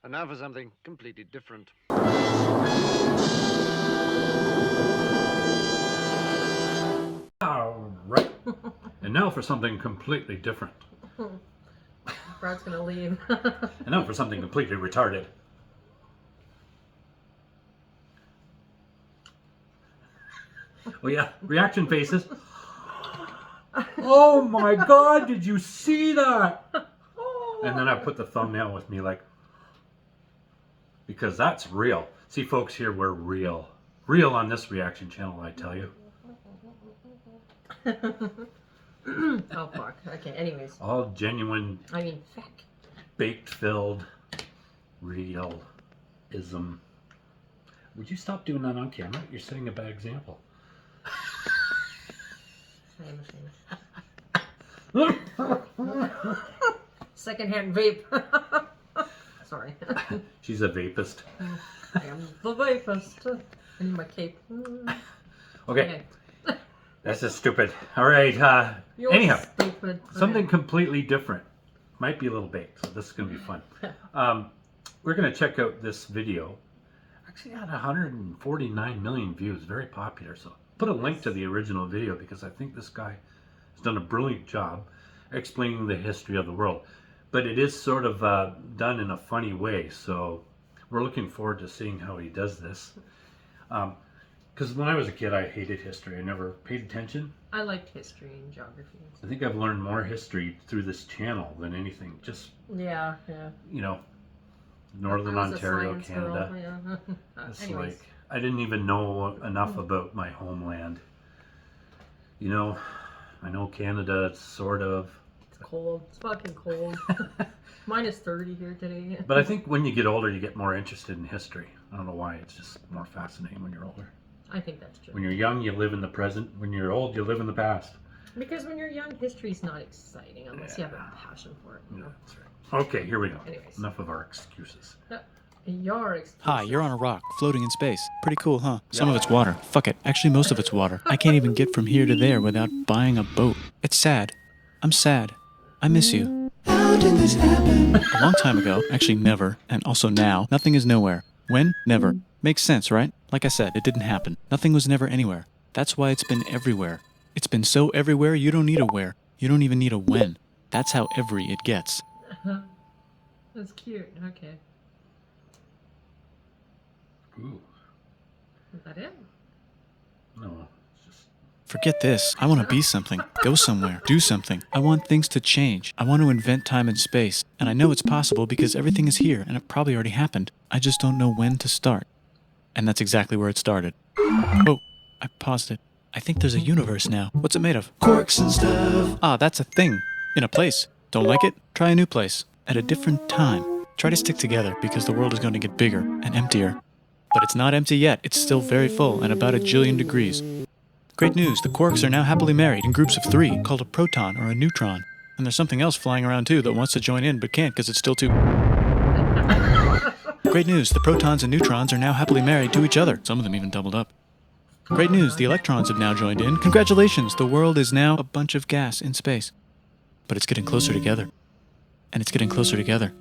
And now for something completely different. All right. And now for something completely different. Brad's gonna leave. And now for something completely retarded. Oh yeah, reaction faces. Oh my God, did you see that? And then I put the thumbnail with me like, because that's real. See folks, here we're real. Real on this reaction channel, I tell you. Oh fuck. Okay, anyways. All genuine, I mean, fuck. baked filled, realism. Would you stop doing that on camera? You're setting a bad example. Secondhand vape. Sorry. She's a vapist. I am the vapist. I need my cape. Okay. That's just stupid. All right. You're Anyhow, stupid. something completely different. Might be a little baked, so this is going to be fun. We're going to check out this video. Actually had 149 million views. Very popular. So put a link to the original video because I think this guy has done a brilliant job explaining the history of the world. But it is sort of done in a funny way. So we're looking forward to seeing how he does this. Because when I was a kid, I hated history. I never paid attention. I liked history and geography. I think I've learned more history through this channel than anything. Just, yeah. you know, Northern Ontario, Canada. Girl, yeah. It's like, I didn't even know enough about my homeland. You know, I know Canada, it's sort of. It's cold. It's fucking cold. Minus 30 here today. But I think when you get older, you get more interested in history. I don't know why. It's just more fascinating when you're older. I think that's true. When you're young, you live in the present. When you're old, you live in the past. Because when you're young, history's not exciting unless you have a passion for it. Yeah, that's right. Okay, here we go. Anyways. Enough of our excuses. Your excuse. Hi, you're on a rock, floating in space. Pretty cool, huh? Some of it's water. Fuck it. Actually, most of it's water. I can't even get from here to there without buying a boat. It's sad. I'm sad. I miss you. How did this happen? A long time ago, actually never, and also now, nothing is nowhere. When? Never. Makes sense, right? Like I said, it didn't happen. Nothing was never anywhere. That's why it's been everywhere. It's been so everywhere, you don't need a where. You don't even need a when. That's how every it gets. That's cute. Okay. Ooh, Is that it? no, it's just... Forget this. I want to be something. Go somewhere. Do something. I want things to change. I want to invent time and space. And I know it's possible because everything is here and it probably already happened. I just don't know when to start. And that's exactly where it started. Oh, I paused it. I think there's a universe now. What's it made of? Quarks and stuff. Ah, that's a thing. In a place. Don't like it? Try a new place. At a different time. Try to stick together because the world is going to get bigger and emptier. But it's not empty yet. It's still very full and about 1 jillion degrees. Great news, the quarks are now happily married in groups of 3, called a proton or a neutron. And there's something else flying around too that wants to join in but can't because it's still too... Great news, the protons and neutrons are now happily married to each other. Some of them even doubled up. Great news, the electrons have now joined in. Congratulations, the world is now a bunch of gas in space. But it's getting closer together. And it's getting closer together.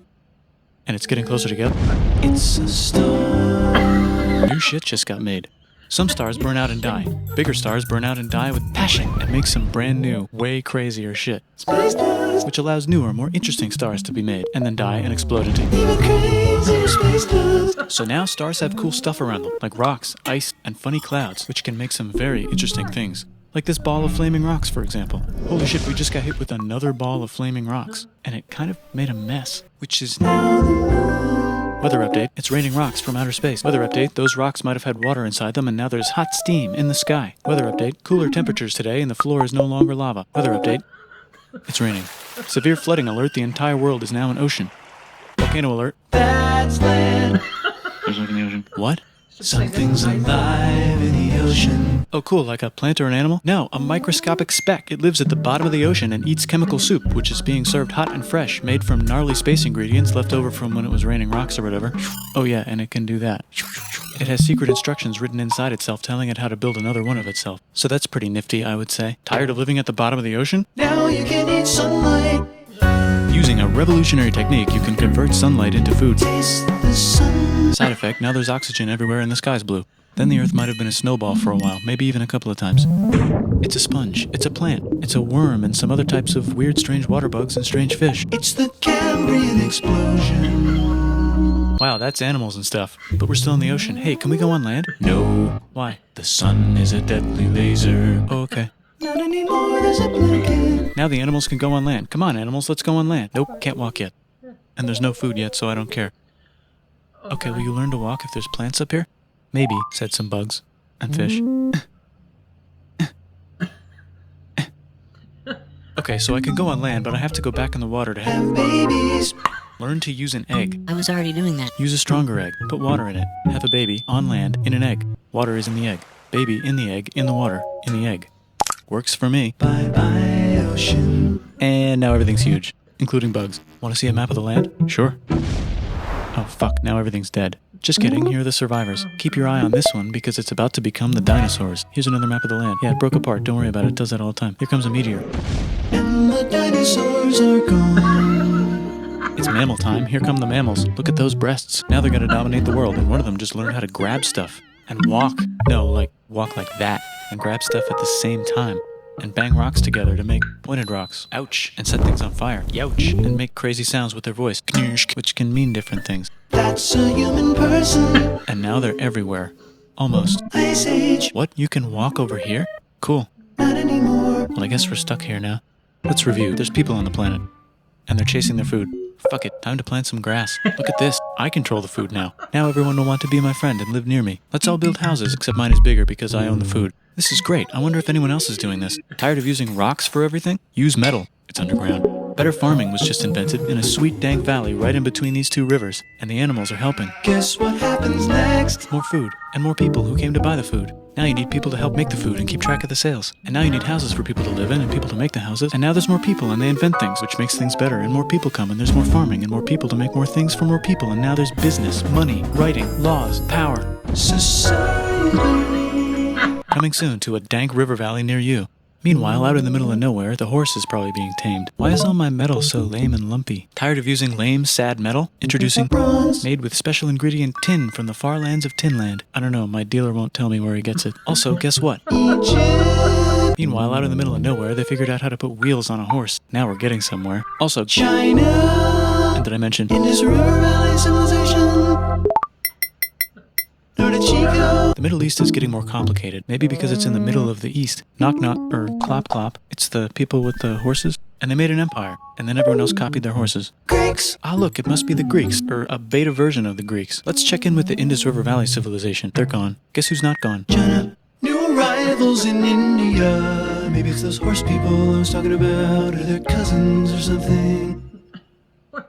And it's getting closer together. It's a star. New shit just got made. Some stars burn out and die. Bigger stars burn out and die with passion and make some brand new, way crazier shit. Space dust. Which allows newer, more interesting stars to be made and then die and explode into even crazier space dust. So now stars have cool stuff around them, like rocks, ice, and funny clouds, which can make some very interesting things. Like this ball of flaming rocks, for example. Holy shit, we just got hit with another ball of flaming rocks. And it kind of made a mess, which is now the moon. Weather update, it's raining rocks from outer space. Weather update, those rocks might have had water inside them and now there's hot steam in the sky. Weather update, cooler temperatures today and the floor is no longer lava. Weather update, it's raining. Severe flooding alert, the entire world is now an ocean. Volcano alert. That's land. There's like in the ocean. What? Something's alive in the ocean. Oh cool, like a plant or an animal? No, a microscopic speck. It lives at the bottom of the ocean and eats chemical soup, which is being served hot and fresh, made from gnarly space ingredients left over from when it was raining rocks or whatever. Oh yeah, and it can do that. It has secret instructions written inside itself telling it how to build another one of itself. So that's pretty nifty, I would say. Tired of living at the bottom of the ocean? Now you can eat sunlight. Use Using a revolutionary technique, you can convert sunlight into food. Side effect, now there's oxygen everywhere and the sky's blue. Then the Earth might have been a snowball for a while, maybe even a couple of times. It's a sponge, it's a plant, it's a worm and some other types of weird strange water bugs and strange fish. It's the Cambrian explosion. Wow, that's animals and stuff. But we're still in the ocean. Hey, can we go on land? No. Why? The sun is a deadly laser. Oh, okay. Not anymore, there's a blanket. Now the animals can go on land. Come on, animals, let's go on land. Nope, can't walk yet. And there's no food yet, so I don't care. Okay, will you learn to walk if there's plants up here? Maybe, said some bugs. And fish. Okay, so I can go on land, but I have to go back in the water to have babies. Learn to use an egg. I was already doing that. Use a stronger egg. Put water in it. Have a baby on land in an egg. Water is in the egg. Baby in the egg, in the water, in the egg. Works for me. Bye-bye, ocean. And now everything's huge, including bugs. Want to see a map of the land? Sure. Oh, fuck, now everything's dead. Just kidding, here are the survivors. Keep your eye on this one because it's about to become the dinosaurs. Here's another map of the land. Yeah, it broke apart, don't worry about it, it does that all the time. Here comes a meteor. And the dinosaurs are gone. It's mammal time, here come the mammals. Look at those breasts. Now they're gonna dominate the world, and one of them just learned how to grab stuff. And walk. No, like, walk like that. And grab stuff at the same time. And bang rocks together to make pointed rocks. Ouch. And set things on fire. Youch. And make crazy sounds with their voice. Knirsch, which can mean different things. That's a human person. And now they're everywhere. Almost. Ice Age. What? You can walk over here? Cool. Not anymore. Well, I guess we're stuck here now. Let's review. There's people on the planet. And they're chasing their food. Fuck it, time to plant some grass. Look at this. I control the food now. Now everyone will want to be my friend and live near me. Let's all build houses, except mine is bigger because I own the food. This is great. I wonder if anyone else is doing this. Tired of using rocks for everything? Use metal. It's underground. Better farming was just invented in a sweet dank valley right in between these two rivers, and the animals are helping. Guess what happens next? More food, and more people who came to buy the food. Now you need people to help make the food and keep track of the sales. And now you need houses for people to live in and people to make the houses. And now there's more people and they invent things, which makes things better. And more people come and there's more farming and more people to make more things for more people. And now there's business, money, writing, laws, power. Society. Coming soon to a dank river valley near you. Meanwhile, out in the middle of nowhere, the horse is probably being tamed. Why is all my metal so lame and lumpy? Tired of using lame, sad metal? Introducing bronze, made with special ingredient tin from the far lands of Tinland. I don't know, my dealer won't tell me where he gets it. Also, guess what? Egypt. Meanwhile, out in the middle of nowhere, they figured out how to put wheels on a horse. Now we're getting somewhere. Also, China. And did I mention Indus River Valley civilization? The Middle East is getting more complicated, maybe because it's in the middle of the East. Knock knock, or clop clop, it's the people with the horses. And they made an empire, and then everyone else copied their horses. Greeks! Ah look, it must be the Greeks, or a beta version of the Greeks. Let's check in with the Indus River Valley civilization. They're gone. Guess who's not gone? China. New arrivals in India. Maybe it's those horse people I was talking about, or their cousins or something.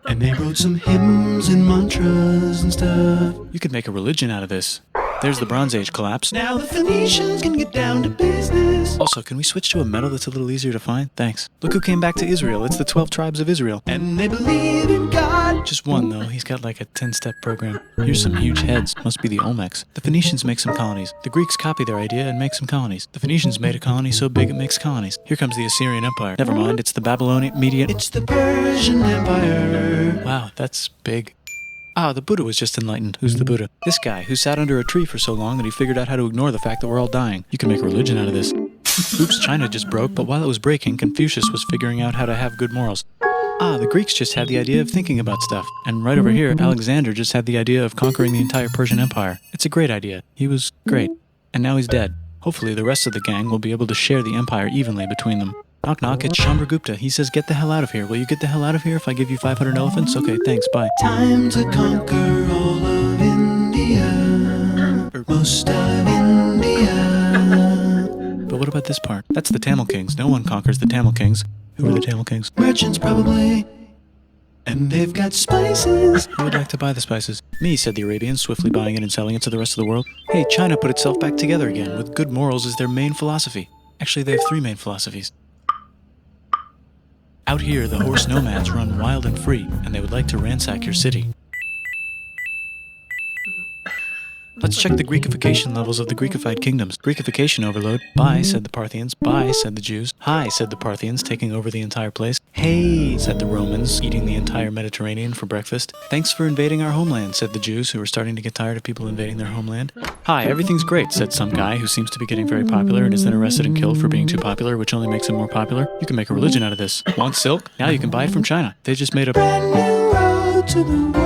And they wrote some hymns and mantras and stuff. You could make a religion out of this. There's the Bronze Age collapse. Now the Phoenicians can get down to business. Also, can we switch to a metal that's a little easier to find? Thanks. Look who came back to Israel. It's the 12 tribes of Israel. And they believe in God. Just one, though. He's got like a 10-step program. Here's some huge heads. Must be the Olmecs. The Phoenicians make some colonies. The Greeks copy their idea and make some colonies. The Phoenicians made a colony so big it makes colonies. Here comes the Assyrian Empire. Never mind, it's the Babylonian Median. It's the Persian Empire. Wow, that's big. Ah, the Buddha was just enlightened. Who's the Buddha? This guy, who sat under a tree for so long that he figured out how to ignore the fact that we're all dying. You can make a religion out of this. Oops, China just broke, but while it was breaking, Confucius was figuring out how to have good morals. Ah, the Greeks just had the idea of thinking about stuff. And right over here, Alexander just had the idea of conquering the entire Persian Empire. It's a great idea. He was great. And now he's dead. Hopefully the rest of the gang will be able to share the empire evenly between them. Knock knock, it's Chandragupta. He says, get the hell out of here. Will you get the hell out of here if I give you 500 elephants? Okay, thanks, bye. Time to conquer all of India. Or most of India. But what about this part? That's the Tamil Kings. No one conquers the Tamil Kings. Who are the Tamil Kings? Merchants, probably. And they've got spices. Who would like to buy the spices? Me, said the Arabians, swiftly buying it and selling it to the rest of the world. Hey, China put itself back together again, with good morals as their main philosophy. Actually, they have 3 main philosophies. Out here, the horse nomads run wild and free, and they would like to ransack your city. Let's check the Greekification levels of the Greekified kingdoms. Greekification overload. Bye, said the Parthians. Bye, said the Jews. Hi, said the Parthians, taking over the entire place. Hey, said the Romans, eating the entire Mediterranean for breakfast. Thanks for invading our homeland, said the Jews, who were starting to get tired of people invading their homeland. Hi, everything's great, said some guy who seems to be getting very popular and is then arrested and killed for being too popular, which only makes him more popular. You can make a religion out of this. Want silk? Now you can buy it from China. They just made a brand new road to the world.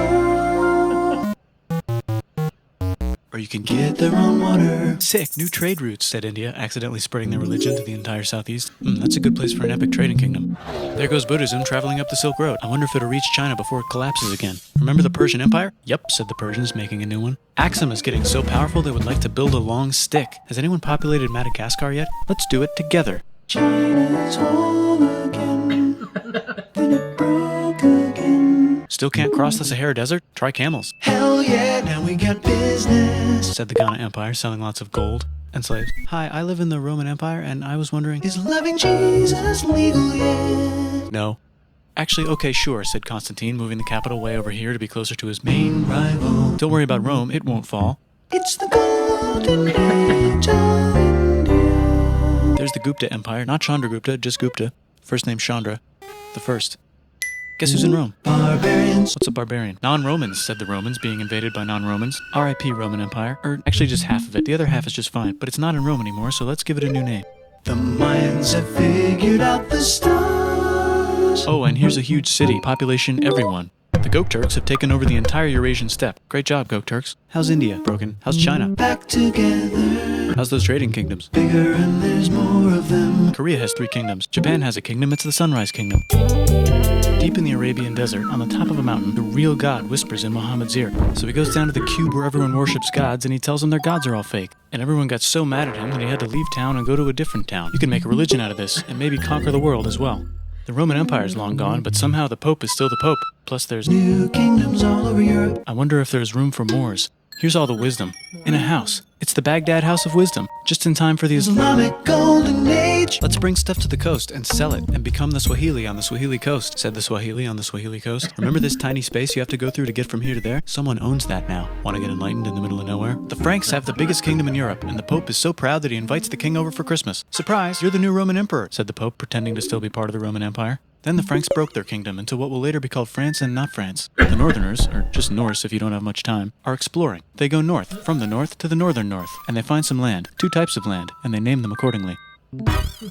Or you can get their own water. Sick, new trade routes, said India, accidentally spreading their religion to the entire southeast. That's a good place for an epic trading kingdom. There goes Buddhism traveling up the Silk Road. I wonder if it'll reach China before it collapses again. Remember the Persian Empire? Yep, said the Persians, making a new one. Axum is getting so powerful they would like to build a long stick. Has anyone populated Madagascar yet? Let's do it together. China's whole again. Then it broke again. Still can't cross the Sahara Desert? Try camels. Hell yeah, now we got business, said the Ghana Empire, selling lots of gold and slaves. Hi, I live in the Roman Empire, and I was wondering, is loving Jesus legal yet? No. Actually, okay, sure, said Constantine, moving the capital way over here to be closer to his main rival. Don't worry about Rome, it won't fall. It's the golden age of India. There's the Gupta Empire, not Chandragupta, just Gupta. First name Chandra, the first. Guess who's in Rome? Barbarians. What's a barbarian? Non-Romans, said the Romans, being invaded by non-Romans. R.I.P. Roman Empire. Or actually just half of it. The other half is just fine. But it's not in Rome anymore, so let's give it a new name. The Mayans have figured out the stars. Oh, and here's a huge city. Population everyone. The Gokturks have taken over the entire Eurasian steppe. Great job, Gokturks. How's India? Broken. How's China? Back together. How's those trading kingdoms? Bigger and there's more of them. Korea has 3 kingdoms. Japan has a kingdom. It's the Sunrise Kingdom. Deep in the Arabian desert, on the top of a mountain, the real God whispers in Muhammad's ear. So he goes down to the cube where everyone worships gods, and he tells them their gods are all fake. And everyone got so mad at him that he had to leave town and go to a different town. You can make a religion out of this, and maybe conquer the world as well. The Roman Empire is long gone, but somehow the Pope is still the Pope. Plus there's new kingdoms all over Europe. I wonder if there's room for Moors. Here's all the wisdom. In a house. It's the Baghdad House of Wisdom. Just in time for the Islamic Golden Age. Let's bring stuff to the coast and sell it and become the Swahili on the Swahili coast, said the Swahili on the Swahili coast. Remember this tiny space you have to go through to get from here to there? Someone owns that now. Want to get enlightened in the middle of nowhere? The Franks have the biggest kingdom in Europe, and the Pope is so proud that he invites the king over for Christmas. Surprise, you're the new Roman emperor, said the Pope, pretending to still be part of the Roman Empire. Then the Franks broke their kingdom into what will later be called France and not France. The Northerners, or just Norse if you don't have much time, are exploring. They go north, from the north to the northern north, and they find some land, 2 types of land, and they name them accordingly.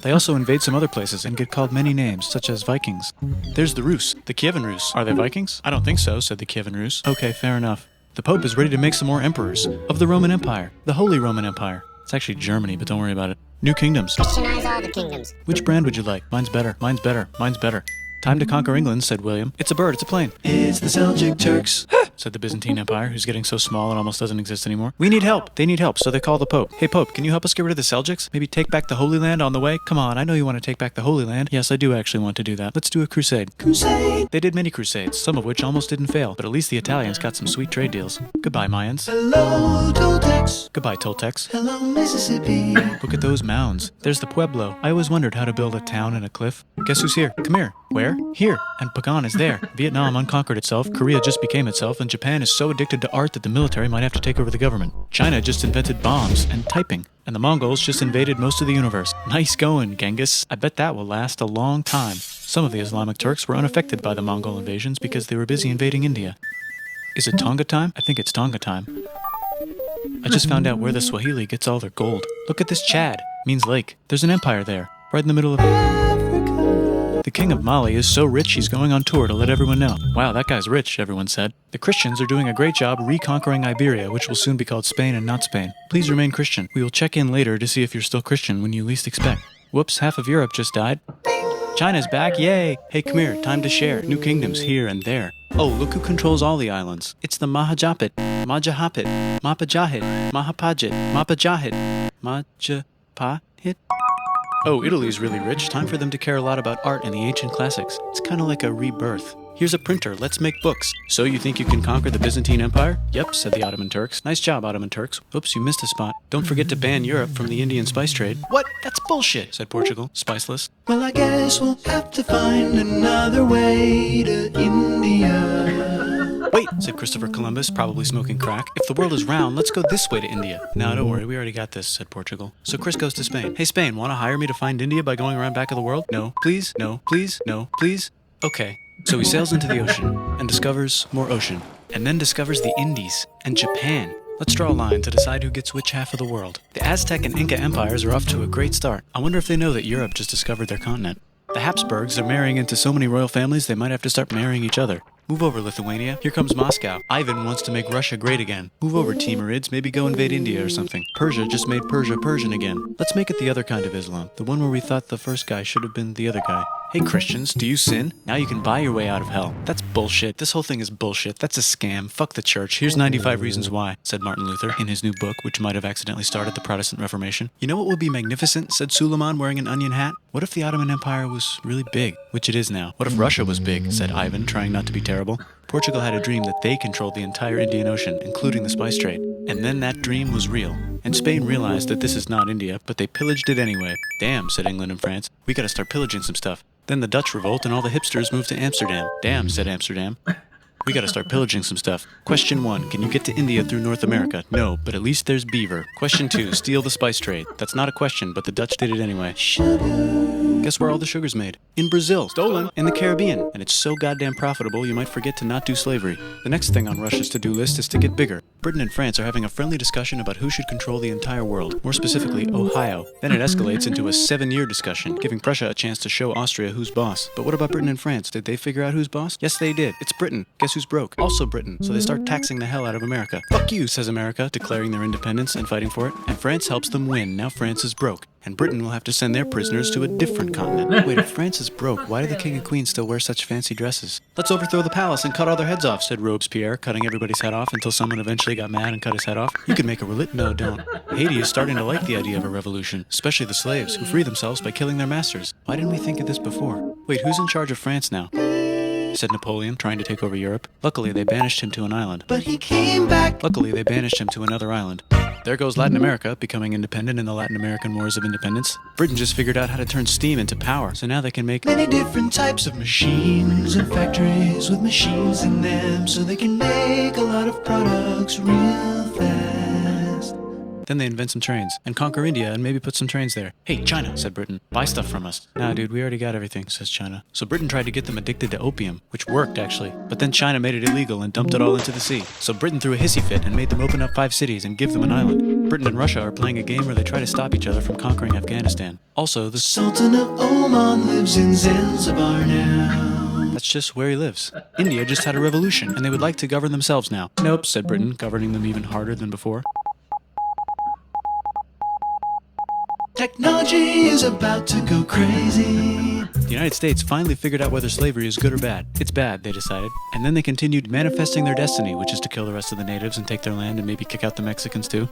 They also invade some other places and get called many names, such as Vikings. There's the Rus, the Kievan Rus. Are they Vikings? I don't think so, said the Kievan Rus. Okay, fair enough. The Pope is ready to make some more emperors of the Roman Empire, the Holy Roman Empire. It's actually Germany, but don't worry about it. New kingdoms. Christianize all the kingdoms. Which brand would you like? Mine's better, mine's better, mine's better. Time to conquer England, said William. It's a bird, it's a plane. It's the Seljuk Turks, said the Byzantine Empire, who's getting so small it almost doesn't exist anymore. We need help. They need help, so they call the Pope. Hey, Pope, can you help us get rid of the Seljuks? Maybe take back the Holy Land on the way? Come on, I know you want to take back the Holy Land. Yes, I do actually want to do that. Let's do a crusade. Crusade! They did many crusades, some of which almost didn't fail, but at least the Italians got some sweet trade deals. Goodbye, Mayans. Hello, Toltecs. Goodbye, Toltecs. Hello, Mississippi. Look at those mounds. There's the Pueblo. I always wondered how to build a town in a cliff. Guess who's here? Come here. Where? Here. And Pagan is there. Vietnam unconquered itself, Korea just became itself, and Japan is so addicted to art that the military might have to take over the government. China just invented bombs and typing, and the Mongols just invaded most of the universe. Nice going, Genghis. I bet that will last a long time. Some of the Islamic Turks were unaffected by the Mongol invasions because they were busy invading India. Is it Tonga time? I think it's Tonga time. I just found out where the Swahili gets all their gold. Look at this Chad. Means lake. There's an empire there, right in the middle of Africa. The king of Mali is so rich he's going on tour to let everyone know. Wow, that guy's rich, everyone said. The Christians are doing a great job reconquering Iberia, which will soon be called Spain and not Spain. Please remain Christian. We will check in later to see if you're still Christian when you least expect. Whoops, half of Europe just died. China's back, yay! Hey, come here, time to share. New kingdoms here and there. Oh, look who controls all the islands. It's the Mahajapit, Majapahit, Mapajahit, Mahapajit, Mapajahit, Majapahit. Oh, Italy's really rich. Time for them to care a lot about art and the ancient classics. It's kind of like a rebirth. Here's a printer. Let's make books. So you think you can conquer the Byzantine Empire? Yep, said the Ottoman Turks. Nice job, Ottoman Turks. Oops, you missed a spot. Don't forget to ban Europe from the Indian spice trade. What? That's bullshit, said Portugal, spiceless. Well, I guess we'll have to find another way to India. Wait, said Christopher Columbus, probably smoking crack. If the world is round, let's go this way to India. No, don't worry, we already got this, said Portugal. So Chris goes to Spain. Hey, Spain, want to hire me to find India by going around back of the world? No, please, no, please, no, please. Okay. So he sails into the ocean and discovers more ocean, and then discovers the Indies and Japan. Let's draw a line to decide who gets which half of the world. The Aztec and Inca empires are off to a great start. I wonder if they know that Europe just discovered their continent. The Habsburgs are marrying into so many royal families they might have to start marrying each other. Move over, Lithuania. Here comes Moscow. Ivan wants to make Russia great again. Move over, Timurids. Maybe go invade India or something. Persia just made Persia Persian again. Let's make it the other kind of Islam. The one where we thought the first guy should have been the other guy. Hey Christians, do you sin? Now you can buy your way out of hell. That's bullshit. This whole thing is bullshit. That's a scam. Fuck the church. Here's 95 Reasons Why, said Martin Luther in his new book, which might have accidentally started the Protestant Reformation. You know what would be magnificent, said Suleiman wearing an onion hat? What if the Ottoman Empire was really big, which it is now? What if Russia was big, said Ivan, trying not to be terrible. Portugal had a dream that they controlled the entire Indian Ocean, including the spice trade. And then that dream was real. And Spain realized that this is not India, but they pillaged it anyway. Damn, said England and France. We gotta start pillaging some stuff. Then the Dutch revolt and all the hipsters moved to Amsterdam. Damn, said Amsterdam. We gotta start pillaging some stuff. Question 1, can you get to India through North America? No, but at least there's beaver. Question 2, steal the spice trade. That's not a question, but the Dutch did it anyway. Guess where all the sugar's made? In Brazil. Stolen. In the Caribbean. And it's so goddamn profitable you might forget to not do slavery. The next thing on Russia's to-do list is to get bigger. Britain and France are having a friendly discussion about who should control the entire world, more specifically Ohio. Then it escalates into a 7-year discussion, giving Prussia a chance to show Austria who's boss. But what about Britain and France? Did they figure out who's boss? Yes, they did. It's Britain. Guess who's broke? Also Britain. So they start taxing the hell out of America. Fuck you, says America, declaring their independence and fighting for it. And France helps them win. Now France is broke. And Britain will have to send their prisoners to a different continent. Wait, if France is broke, why do the king and queen still wear such fancy dresses? Let's overthrow the palace and cut all their heads off, said Robespierre, cutting everybody's head off until someone eventually got mad and cut his head off. You could make a No, don't. Haiti is starting to like the idea of a revolution, especially the slaves, who free themselves by killing their masters. Why didn't we think of this before? Wait, who's in charge of France now? Said Napoleon, trying to take over Europe. Luckily, they banished him to an island. But he came back. Luckily, they banished him to another island. There goes Latin America, becoming independent in the Latin American Wars of Independence. Britain just figured out how to turn steam into power, so now they can make many different types of machines and factories with machines in them, so they can make a lot of products real fast. Then they invent some trains, and conquer India and maybe put some trains there. Hey, China, said Britain, buy stuff from us. Nah, dude, we already got everything, says China. So Britain tried to get them addicted to opium, which worked, actually. But then China made it illegal and dumped it all into the sea. So Britain threw a hissy fit and made them open up 5 cities and give them an island. Britain and Russia are playing a game where they try to stop each other from conquering Afghanistan. Also, the Sultan of Oman lives in Zanzibar now. That's just where he lives. India just had a revolution, and they would like to govern themselves now. Nope, said Britain, governing them even harder than before. Technology is about to go crazy. The United States finally figured out whether slavery is good or bad. It's bad, they decided. And then they continued manifesting their destiny, which is to kill the rest of the natives and take their land and maybe kick out the Mexicans too.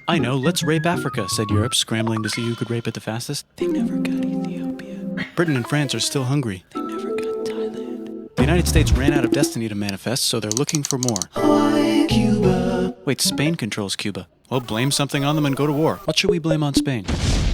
I know, let's rape Africa, said Europe, scrambling to see who could rape it the fastest. They never got Ethiopia. Britain and France are still hungry. They never got Thailand. The United States ran out of destiny to manifest, so they're looking for more. Hawaii, Cuba. Wait, Spain controls Cuba. Well, blame something on them and go to war. What should we blame on Spain?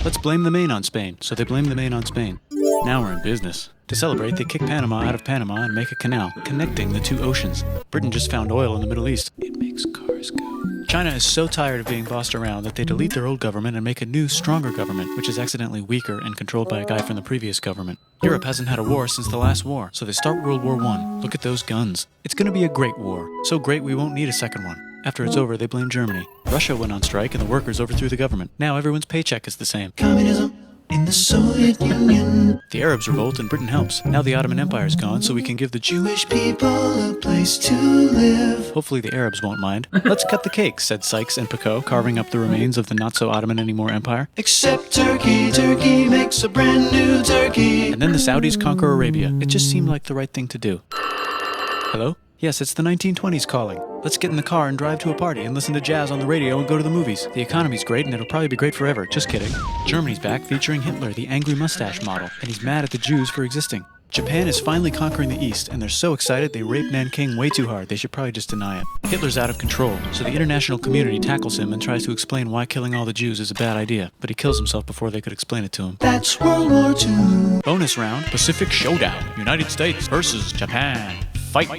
Let's blame the Maine on Spain. So they blame the Maine on Spain. Now we're in business. To celebrate, they kick Panama out of Panama and make a canal, connecting the 2 oceans. Britain just found oil in the Middle East. It makes cars go. China is so tired of being bossed around that they delete their old government and make a new, stronger government, which is accidentally weaker and controlled by a guy from the previous government. Europe hasn't had a war since the last war, so they start World War I. Look at those guns. It's gonna be a great war. So great we won't need a second one. After it's over, they blame Germany. Russia went on strike and the workers overthrew the government. Now everyone's paycheck is the same. Communism in the Soviet Union. The Arabs revolt and Britain helps. Now the Ottoman Empire's gone, so we can give the Jewish people a place to live. Hopefully the Arabs won't mind. Let's cut the cake, said Sykes and Picot, carving up the remains of the not-so-Ottoman-anymore empire. Except Turkey. Turkey makes a brand new Turkey. And then the Saudis conquer Arabia. It just seemed like the right thing to do. Hello? Yes, it's the 1920s calling. Let's get in the car and drive to a party and listen to jazz on the radio and go to the movies. The economy's great and it'll probably be great forever. Just kidding. Germany's back featuring Hitler, the angry mustache model, and he's mad at the Jews for existing. Japan is finally conquering the East, and they're so excited they rape Nanking way too hard. They should probably just deny it. Hitler's out of control, so the international community tackles him and tries to explain why killing all the Jews is a bad idea, but he kills himself before they could explain it to him. That's World War II. Bonus round, Pacific Showdown. United States versus Japan. Fight.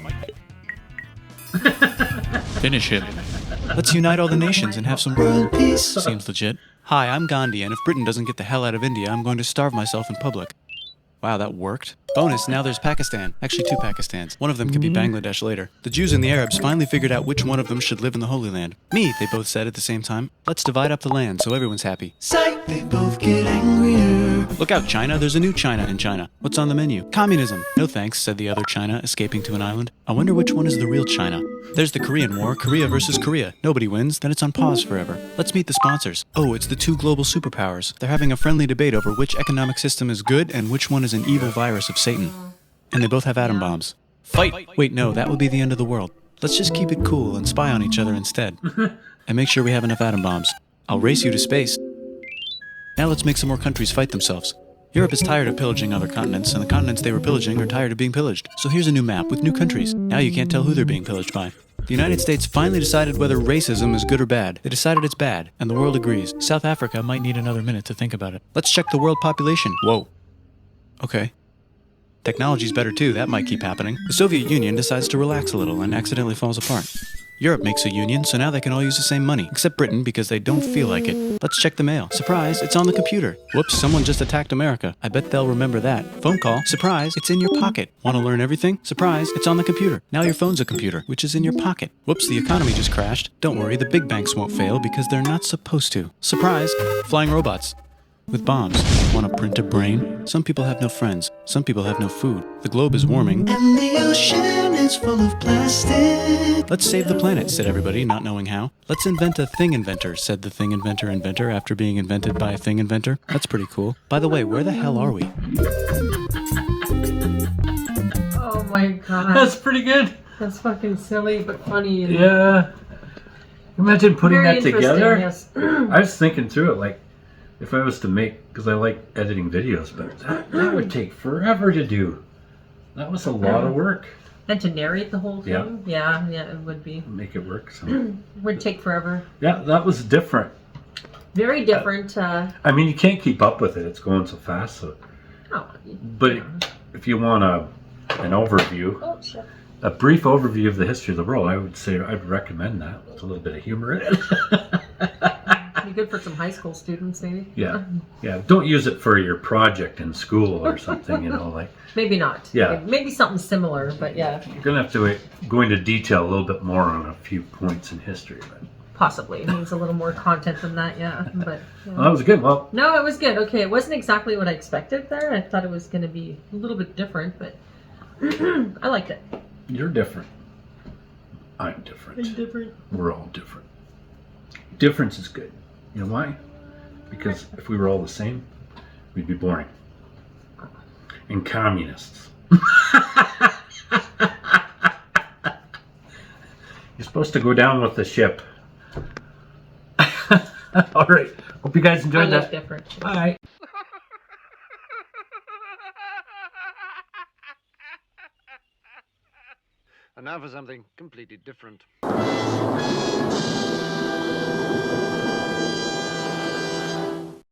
Finish him. Let's unite all the nations and have some world peace. Seems legit. Hi, I'm Gandhi, and if Britain doesn't get the hell out of India, I'm going to starve myself in public. Wow, that worked. Bonus, now there's Pakistan. Actually, 2 Pakistans. One of them could be Bangladesh later. The Jews and the Arabs finally figured out which one of them should live in the Holy Land. Me, they both said at the same time. Let's divide up the land so everyone's happy. Psych! They both get angrier. Look out, China. There's a new China in China. What's on the menu? Communism. No thanks, said the other China, escaping to an island. I wonder which one is the real China. There's the Korean War, Korea versus Korea. Nobody wins, then it's on pause forever. Let's meet the sponsors. Oh, it's the 2 global superpowers. They're having a friendly debate over which economic system is good and which one is an evil virus of Satan. And they both have atom bombs. Fight! Wait, no, that would be the end of the world. Let's just keep it cool and spy on each other instead. And make sure we have enough atom bombs. I'll race you to space. Now let's make some more countries fight themselves. Europe is tired of pillaging other continents, and the continents they were pillaging are tired of being pillaged. So here's a new map with new countries. Now you can't tell who they're being pillaged by. The United States finally decided whether racism is good or bad. They decided it's bad, and the world agrees. South Africa might need another minute to think about it. Let's check the world population. Whoa. Okay. Technology's better too, that might keep happening. The Soviet Union decides to relax a little and accidentally falls apart. Europe makes a union, so now they can all use the same money, except Britain because they don't feel like it. Let's check the mail. Surprise, it's on the computer. Whoops, someone just attacked America. I bet they'll remember that. Phone call. Surprise, it's in your pocket. Want to learn everything? Surprise, it's on the computer. Now your phone's a computer, which is in your pocket. Whoops, the economy just crashed. Don't worry, the big banks won't fail because they're not supposed to. Surprise, flying robots. With bombs. Want to print a brain? Some people have no friends. Some people have no food. The globe is warming. And the ocean is full of plastic. Let's save the planet, said everybody, not knowing how. Let's invent a thing inventor, said the thing inventor after being invented by a thing inventor. That's pretty cool. By the way, where the hell are we? Oh my god. That's pretty good. That's fucking silly but funny. And Yeah. Imagine putting very that together. Yes. I was thinking through it, like, if I was to make, because I like editing videos, but that would take forever to do. That was a lot of work. And to narrate the whole thing? Yeah, it would be. Make it work. So. Would take forever. Yeah, that was different. Very different. I mean, you can't keep up with it. It's going so fast. So. Oh, But if you want an overview, a brief overview of the history of the world, I would say I'd recommend that with a little bit of humor in it. Be good for some high school students, maybe. Yeah. Don't use it for your project in school or something. Like. Maybe not. Yeah. Maybe something similar, but yeah. You're gonna have to go into detail a little bit more on a few points in history. But. Possibly. It needs a little more content than that, yeah. But yeah. Well, that was good. Well. No, it was good. Okay, it wasn't exactly what I expected there. I thought it was going to be a little bit different, but I liked it. You're different. I'm different. I'm different. We're all different. Difference is good. You know why? Because if we were all the same, we'd be boring. And communists. You're supposed to go down with the ship. All right. Hope you guys enjoyed that. Different. Bye. And now for something completely different.